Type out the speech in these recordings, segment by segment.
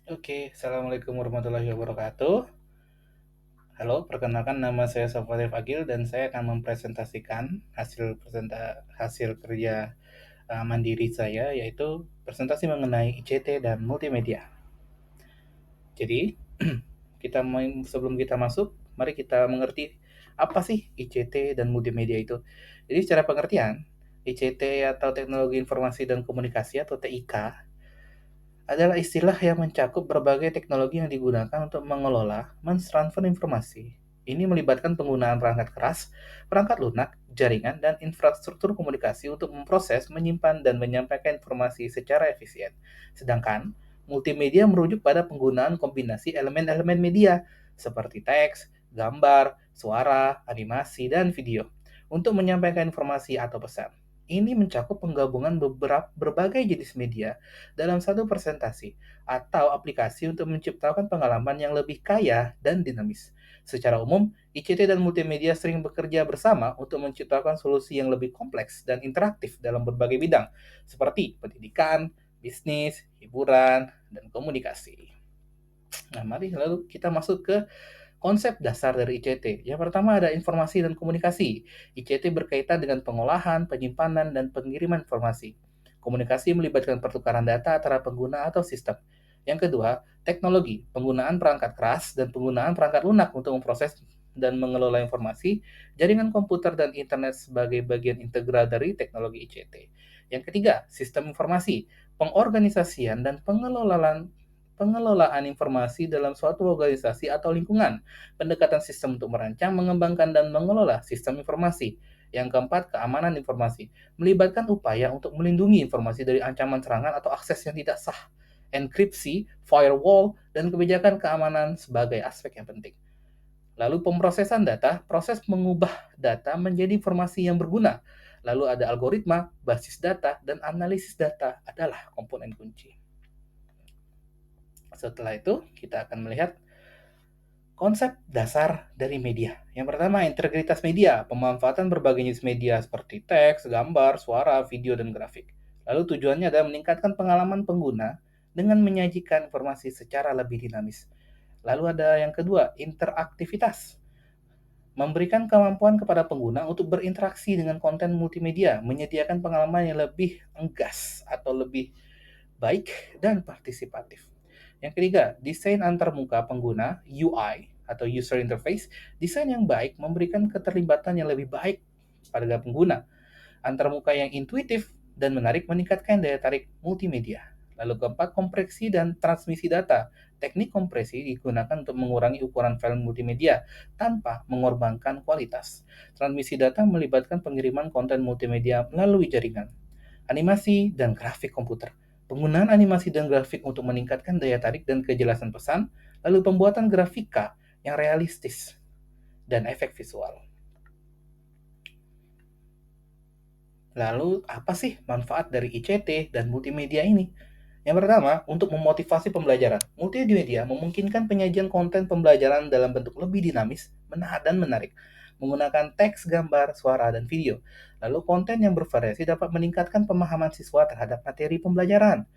Oke, Assalamualaikum warahmatullahi wabarakatuh. Halo, perkenalkan nama saya Sofatif Agil dan saya akan mempresentasikan hasil kerja mandiri saya, yaitu presentasi mengenai ICT dan multimedia. Jadi, sebelum kita masuk, mari kita mengerti apa sih ICT dan multimedia itu. Jadi, secara pengertian, ICT atau Teknologi Informasi dan Komunikasi atau TIK adalah istilah yang mencakup berbagai teknologi yang digunakan untuk mengelola, mentransfer informasi. Ini melibatkan penggunaan perangkat keras, perangkat lunak, jaringan, dan infrastruktur komunikasi untuk memproses, menyimpan, dan menyampaikan informasi secara efisien. Sedangkan, multimedia merujuk pada penggunaan kombinasi elemen-elemen media, seperti teks, gambar, suara, animasi, dan video, untuk menyampaikan informasi atau pesan. Ini mencakup penggabungan berbagai jenis media dalam satu presentasi atau aplikasi untuk menciptakan pengalaman yang lebih kaya dan dinamis. Secara umum, ICT dan multimedia sering bekerja bersama untuk menciptakan solusi yang lebih kompleks dan interaktif dalam berbagai bidang, seperti pendidikan, bisnis, hiburan, dan komunikasi. Nah, mari lalu kita masuk ke konsep dasar dari ICT. Yang pertama ada informasi dan komunikasi. ICT berkaitan dengan pengolahan, penyimpanan, dan pengiriman informasi. Komunikasi melibatkan pertukaran data antara pengguna atau sistem. Yang kedua, teknologi, penggunaan perangkat keras dan penggunaan perangkat lunak untuk memproses dan mengelola informasi, jaringan komputer dan internet sebagai bagian integral dari teknologi ICT. Yang ketiga, sistem informasi, pengorganisasian dan pengelolaan informasi dalam suatu organisasi atau lingkungan, pendekatan sistem untuk merancang, mengembangkan, dan mengelola sistem informasi. Yang keempat, keamanan informasi, melibatkan upaya untuk melindungi informasi dari ancaman serangan atau akses yang tidak sah, enkripsi, firewall, dan kebijakan keamanan sebagai aspek yang penting. Lalu pemrosesan data, proses mengubah data menjadi informasi yang berguna. Lalu ada algoritma, basis data, dan analisis data adalah komponen kunci. Setelah itu, kita akan melihat konsep dasar dari media. Yang pertama, integritas media, pemanfaatan berbagai jenis media seperti teks, gambar, suara, video, dan grafik. Lalu tujuannya adalah meningkatkan pengalaman pengguna dengan menyajikan informasi secara lebih dinamis. Lalu ada yang kedua, interaktivitas, memberikan kemampuan kepada pengguna untuk berinteraksi dengan konten multimedia, menyediakan pengalaman yang lebih enggas atau lebih baik dan partisipatif. Yang ketiga, desain antarmuka pengguna (UI) atau user interface. Desain yang baik memberikan keterlibatan yang lebih baik pada pengguna. Antarmuka yang intuitif dan menarik meningkatkan daya tarik multimedia. Lalu keempat, kompresi dan transmisi data. Teknik kompresi digunakan untuk mengurangi ukuran file multimedia tanpa mengorbankan kualitas. Transmisi data melibatkan pengiriman konten multimedia melalui jaringan. Animasi dan grafik komputer. Penggunaan animasi dan grafik untuk meningkatkan daya tarik dan kejelasan pesan, lalu pembuatan grafika yang realistis dan efek visual. Lalu, apa sih manfaat dari ICT dan multimedia ini? Yang pertama, untuk memotivasi pembelajaran. Multimedia memungkinkan penyajian konten pembelajaran dalam bentuk lebih dinamis, dan menarik, menggunakan teks, gambar, suara, dan video. Lalu, konten yang bervariasi dapat meningkatkan pemahaman siswa terhadap materi pembelajaran.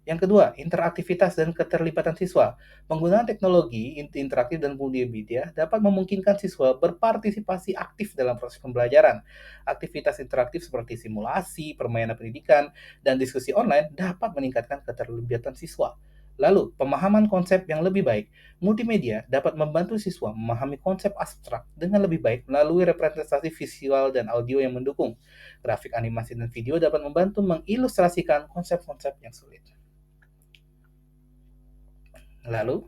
Yang kedua, interaktivitas dan keterlibatan siswa. Penggunaan teknologi interaktif dan multimedia dapat memungkinkan siswa berpartisipasi aktif dalam proses pembelajaran. Aktivitas interaktif seperti simulasi, permainan pendidikan, dan diskusi online dapat meningkatkan keterlibatan siswa. Lalu, pemahaman konsep yang lebih baik. Multimedia dapat membantu siswa memahami konsep abstrak dengan lebih baik melalui representasi visual dan audio yang mendukung. Grafik, animasi, dan video dapat membantu mengilustrasikan konsep-konsep yang sulit. Lalu,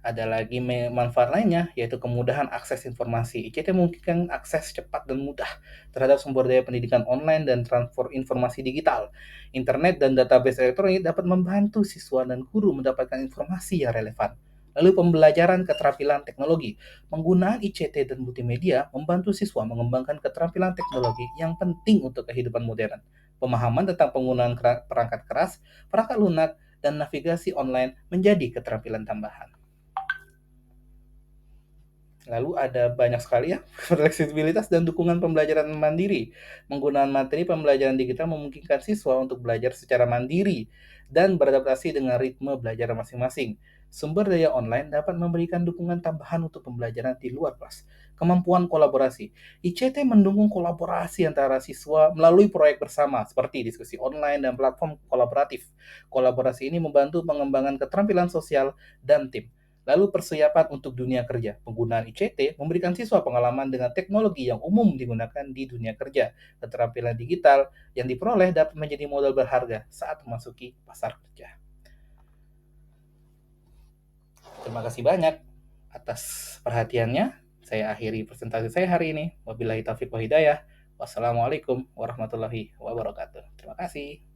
ada lagi manfaat lainnya, yaitu kemudahan akses informasi. ICT memungkinkan akses cepat dan mudah terhadap sumber daya pendidikan online dan transfer informasi digital. Internet dan database elektronik dapat membantu siswa dan guru mendapatkan informasi yang relevan. Lalu pembelajaran keterampilan teknologi. Penggunaan ICT dan multimedia membantu siswa mengembangkan keterampilan teknologi yang penting untuk kehidupan modern. Pemahaman tentang penggunaan perangkat keras, perangkat lunak, dan navigasi online menjadi keterampilan tambahan. Lalu ada banyak sekali ya, fleksibilitas dan dukungan pembelajaran mandiri. Penggunaan materi pembelajaran digital memungkinkan siswa untuk belajar secara mandiri dan beradaptasi dengan ritme belajar masing-masing. Sumber daya online dapat memberikan dukungan tambahan untuk pembelajaran di luar kelas. Kemampuan kolaborasi. ICT mendukung kolaborasi antara siswa melalui proyek bersama seperti diskusi online dan platform kolaboratif. Kolaborasi ini membantu pengembangan keterampilan sosial dan tim. Lalu persiapan untuk dunia kerja. Penggunaan ICT memberikan siswa pengalaman dengan teknologi yang umum digunakan di dunia kerja. Keterampilan digital yang diperoleh dapat menjadi modal berharga saat memasuki pasar kerja. Terima kasih banyak atas perhatiannya. Saya akhiri presentasi saya hari ini. Wabillahi taufiq wa hidayah. Wassalamualaikum warahmatullahi wabarakatuh. Terima kasih.